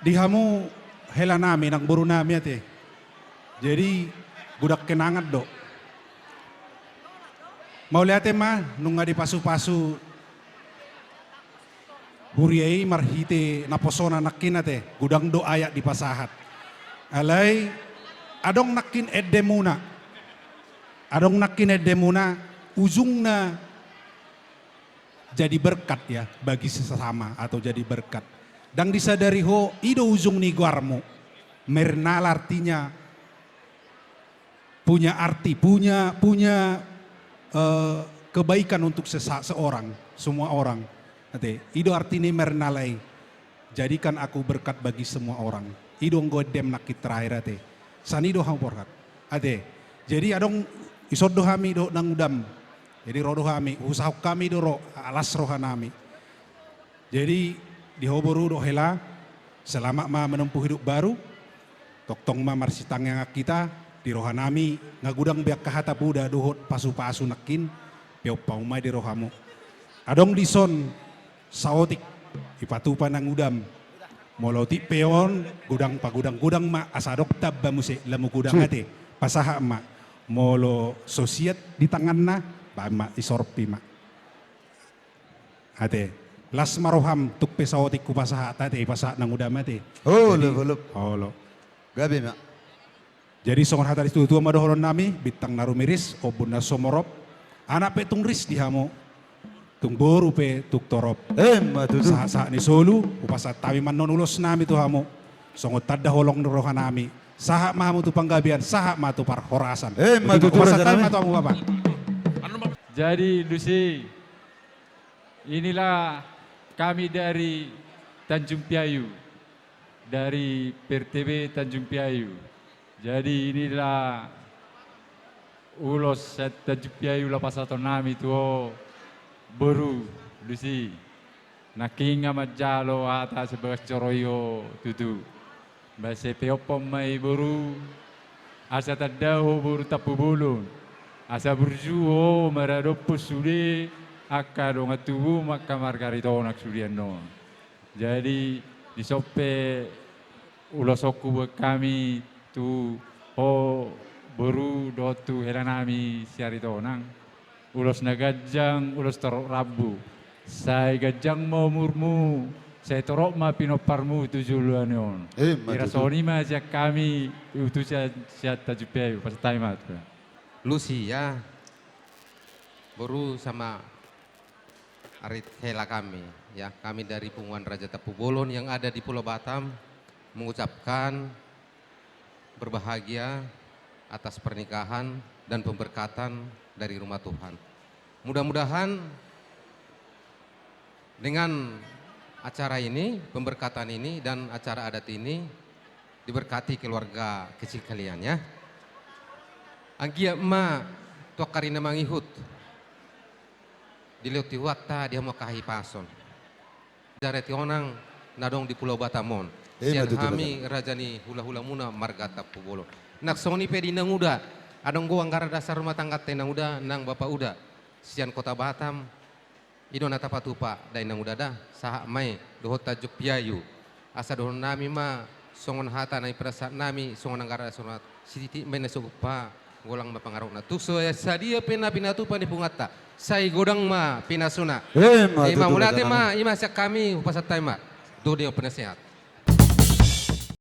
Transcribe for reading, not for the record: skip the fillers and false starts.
dihamu hela nami nang buru nami ate. Jadi budak kenangan do. Mau lihat mah nunga di pasu-pasu huriai marhite naposona nakin ate gudang do ayak di pasahat. Alai adong nakin edemuna. Adong nakin edemuna ujungna jadi berkat ya bagi sesama atau jadi berkat. Dan disadari ho ido ujung ni guarmu. Mernal artinya punya arti, punya kebaikan untuk seorang, semua orang. Ate, ido artinya mernalai. Jadikan aku berkat bagi semua orang. Ido nggodem nakit terakhir ate. Sani do hamporkat. Ate, jadi adong isod do hami do nangudam. Jadi rodo kami, usaha kami do ro alas rohanami. Jadi dihoboru do hela selama ma menempuh hidup baru. Toktong ma marsitang yang kita di rohanami ngagudang biak kahata puda dohot pasu-pasu nakin piau paumai di rohamu. Adong dison saotik ipatupa nang udam. Moloti peon gudang gudang ma asadok tabba musik lamu gudang ate pasaha ma molo sosiat di tangan na ba ma isorpi ma ate las maroham tuk pesaotik ku pasaha tate pasaha nang udam ate holo gabe ma. Jadi songon hatari itu tua madohoron nami bitang narumiris obun na somorop anak petung ris dihamu tung boru pe tuk torop saha ni solu upasa tawi man non ulos nami tu hamu songot tadda holong roha nami saha mahamu tu panggabian saha ma tu par horasan upasa tawi ma tu hamu bapak. Jadi Lucy, inilah kami dari Tanjung Piayu, dari PRTB Tanjung Piayu. Jadi inilah ulos Tanjung Piayu la pasato nami tuo baru Lucy. Nakinga majalo ata sebagai coroyo tutu. Base peopom mai baru asa tadaho baru tapu bulun. Asa berjuo maradopus sude akado ngatubu maka margarito nak sudiano. Jadi disope ulosoku buat kami tu baru dotu heranami siarito nang ulos nagajang ulos torok rabu saya gajang mau murmu saya torok ma pinoparmu tu juluan yon irasoni ma siak kami itu siat tajupeyu pas taimat Lucy ya baru sama arit hela kami ya kami dari Punguan Raja Tapu Bolon yang ada di Pulau Batam mengucapkan berbahagia atas pernikahan dan pemberkatan dari rumah Tuhan. Mudah-mudahan dengan acara ini, pemberkatan ini dan acara adat ini diberkati keluarga kecil kalian ya. Anggia ma tua karina mangihut diliuti wakta dia mau kahi pason. Jareti onang nadong di Pulau Batamon. Sian kami rajani hula-hula muna marga Tapu Bolon. Nak soni pedi nang uda. Adong go anggara dasar rumah tangga tenang uda nang bapak uda. Sian kota Batam. Ido nata patupa dai nang uda dah. Saha mai dohot tajuk piayu. Asa dohon nami ma songon hata nai perasa nami songon anggara dasar siti mena supa golang ma pangarok na. Tukso ya sadia pena pinatupa di pungata. Sai godang ma pinasuna. Ima mulate ma ima siak kami upasat taima. Do dia penasehat.